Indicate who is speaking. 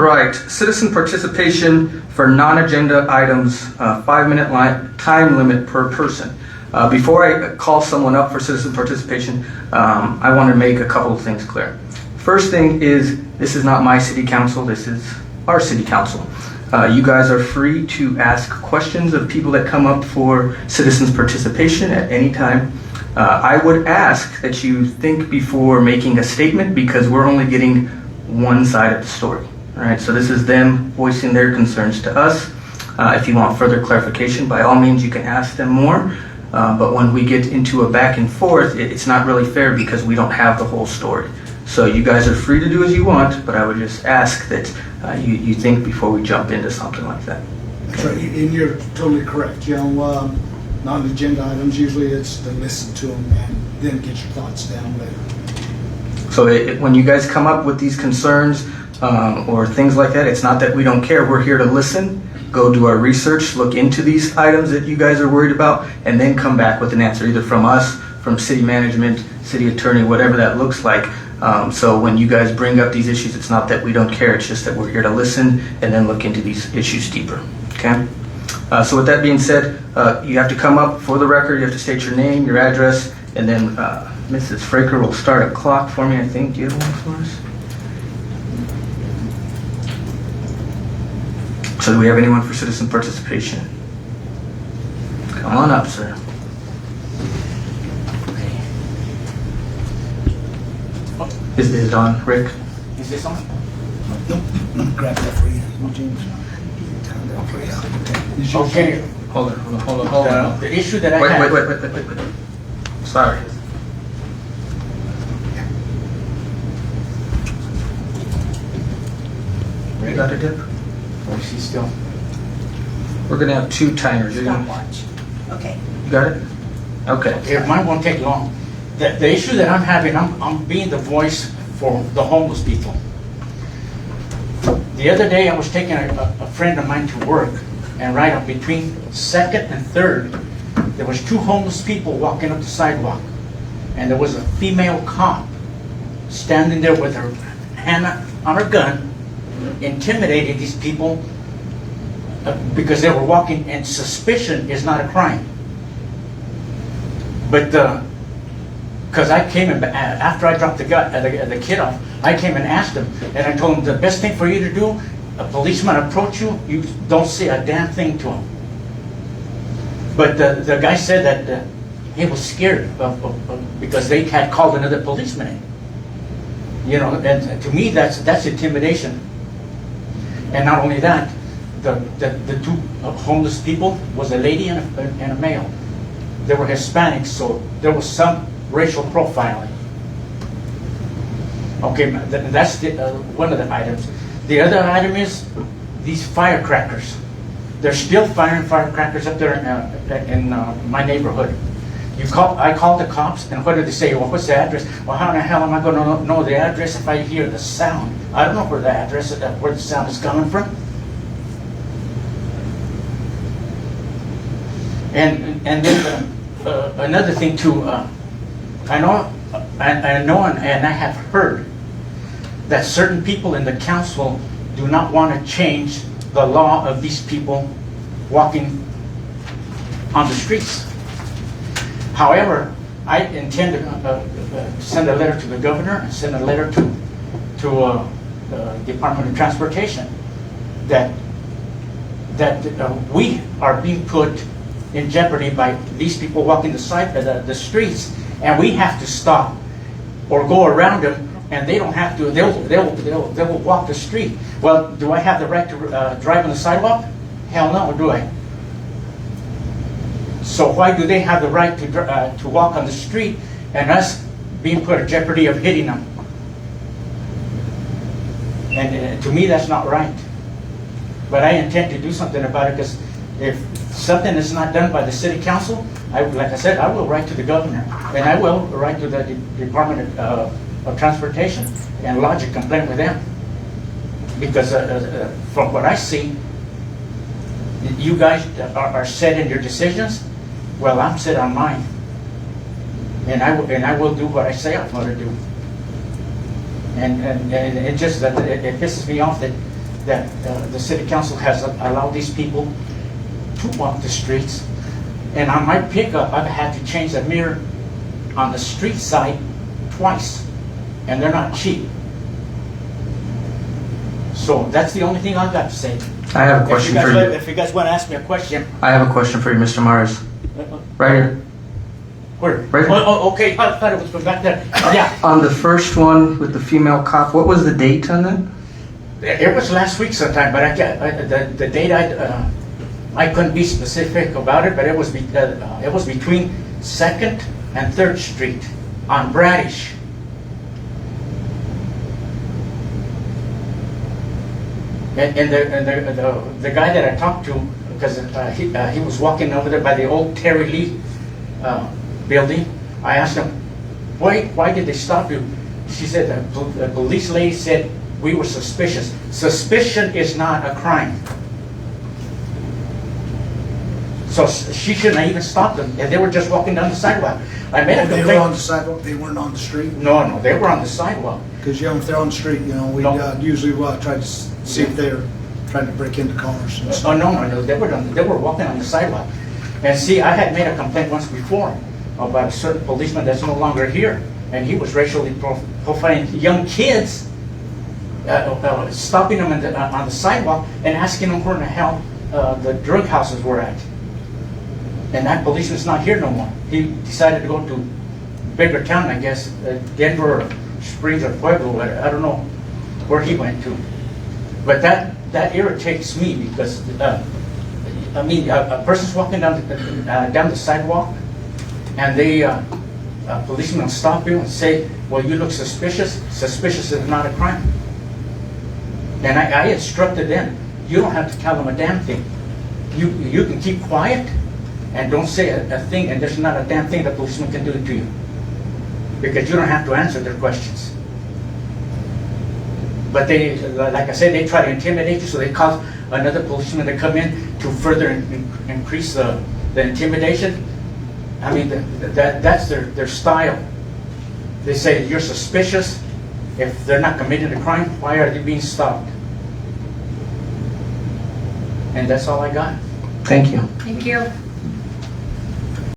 Speaker 1: right, citizen participation for non-agenda items, 5-minute time limit per person. Before I call someone up for citizen participation, I want to make a couple of things clear. First thing is, this is not my city council, this is our city council. You guys are free to ask questions of people that come up for citizens participation at any time. I would ask that you think before making a statement, because we're only getting one side of the story. All right, so this is them voicing their concerns to us. If you want further clarification, by all means, you can ask them more. But when we get into a back and forth, it's not really fair because we don't have the whole story. So you guys are free to do as you want, but I would just ask that you think before we jump into something like that.
Speaker 2: That's right, and you're totally correct. You know, non-agenda items, usually it's to listen to them and then get your thoughts down later.
Speaker 1: So when you guys come up with these concerns or things like that, it's not that we don't care. We're here to listen, go do our research, look into these items that you guys are worried about, and then come back with an answer, either from us, from city management, city attorney, whatever that looks like. So when you guys bring up these issues, it's not that we don't care, it's just that we're here to listen and then look into these issues deeper, okay? So with that being said, you have to come up for the record, you have to state your name, your address, and then Mrs. Fraker will start a clock for me, I think. Do you have one for us? So do we have anyone for citizen participation? Come on up, sir. Is it on, Rick?
Speaker 3: Is this on?
Speaker 2: Nope, grab that for you, James.
Speaker 3: Okay.
Speaker 1: Hold on.
Speaker 3: The issue that I
Speaker 1: Wait.
Speaker 3: had.
Speaker 1: Sorry. You got it, Dip?
Speaker 3: Or is he still?
Speaker 1: We're gonna have 2 timers. You're gonna,
Speaker 4: Stopwatch. Okay.
Speaker 1: you got it? Okay.
Speaker 3: Okay, mine won't take long. The issue that I'm having, I'm being the voice for the homeless people. The other day, I was taking a friend of mine to work, and right up between 2nd and 3rd, there was 2 homeless people walking up the sidewalk, and there was a female cop standing there with her hand on her gun, intimidating these people because they were walking, and suspicion is not a crime. But because I came in, after I dropped the kid off, I came and asked him, and I told him the best thing for you to do, a policeman approach you, you don't say a damn thing to him. But the guy said that he was scared because they had called another policeman in. You know, and to me that's intimidation. And not only that, the 2 homeless people was a lady and a male. They were Hispanics, so there was some racial profiling. Okay, that's one of the items. The other item is these firecrackers. They're still firing firecrackers up there in my neighborhood. I called the cops, and what did they say? Well, what's the address? Well, how in the hell am I going to know the address if I hear the sound? I don't know where the address, where the sound is coming from. And then another thing too, I know and I have heard that certain people in the council do not want to change the law of these people walking on the streets. However, I intend to send a letter to the governor and send a letter to the Department of Transportation that we are being put in jeopardy by these people walking the streets, and we have to stop or go around them, and they don't have to. They will walk the street. Well, do I have the right to drive on the sidewalk? Hell no, do I? So why do they have the right to walk on the street and us being put in jeopardy of hitting them? And to me, that's not right. But I intend to do something about it, because if something is not done by the city council, like I said, I will write to the governor, and I will write to the Department of Transportation and lodge a complaint with them. Because from what I see, you guys are set in your decisions. Well, I'm set on mine, and I will do what I say I'm going to do. And it just that it pisses me off that that the city council has allowed these people to walk the streets. And on my pickup, I've had to change the mirror on the street side twice, and they're not cheap. So that's the only thing I've got to say.
Speaker 1: I have a question for you.
Speaker 3: If you guys want to ask me a question.
Speaker 1: I have a question for you, Mr. Myers. Right here.
Speaker 3: Where?
Speaker 1: Right here.
Speaker 3: Oh, okay, I thought it was from back there. Yeah,
Speaker 1: On the first one with the female cop, what was the date on that?
Speaker 3: it was last week sometime, but the date I couldn't be specific about it, but it was between 2nd and 3rd Street on Bradish. And the guy that I talked to, because he was walking over there by the old Terry Lee building, I asked him, why did they stop you? She said, the police lady said, we were suspicious. Suspicion is not a crime. So she shouldn't have even stopped them, and they were just walking down the sidewalk. I made a
Speaker 2: They
Speaker 3: complaint.
Speaker 2: were on the sidewalk, they weren't on the street?
Speaker 3: No, they were on the sidewalk.
Speaker 2: Because, if they're on the street, we
Speaker 3: No.
Speaker 2: usually try to see if they're trying to break into cars and
Speaker 3: Oh,
Speaker 2: stuff.
Speaker 3: no, they were walking on the sidewalk. And see, I had made a complaint once before about a certain policeman that's no longer here, and he was racially profiling young kids, stopping them on the sidewalk and asking them where the hell the drug houses were at. And that policeman's not here no more. He decided to go to bigger town, I guess, Denver or Springs or Pueblo, I don't know where he went to. But that irritates me because, a person's walking down the sidewalk and a policeman will stop you and say, well, you look suspicious. Suspicious is not a crime. And I instructed them, you don't have to tell them a damn thing. You can keep quiet and don't say a thing, and there's not a damn thing the policeman can do to you. Because you don't have to answer their questions. But they, like I said, they try to intimidate you, so they cause another policeman to come in to further increase the intimidation. I mean, that's their style. They say you're suspicious. If they're not committing a crime, why are they being stopped? And that's all I got.
Speaker 1: Thank you.
Speaker 4: Thank you.